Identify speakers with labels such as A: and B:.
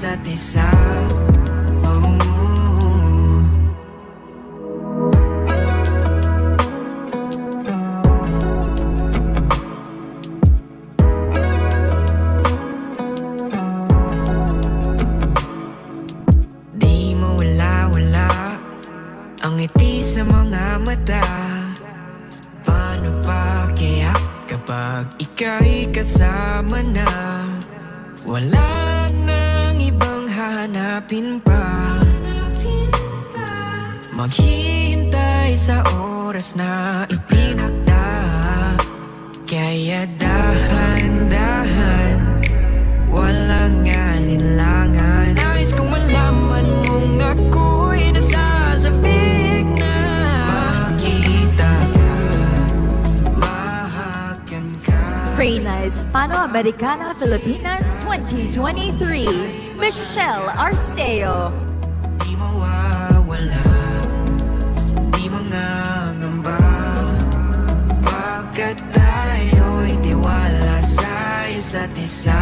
A: isa't isa. Di mawala-wala ang ngiti sa mga mata. Paano pa kaya kapag ika'y kasama na? Wala nang ibang hahanapin pa. Maghihintay sa oras na itinakda. Kaya dahan-dahan, walang alinlangan. Nais kong malaman mong ako'y nasasabik na. Makita ka, mahakan ka.
B: Reina Hispano-Americana Filipinas 2023, Michelle Arceo.
A: Di mawawala, di mangangamba, pagkat tayo'y tiwala sa isa't isa.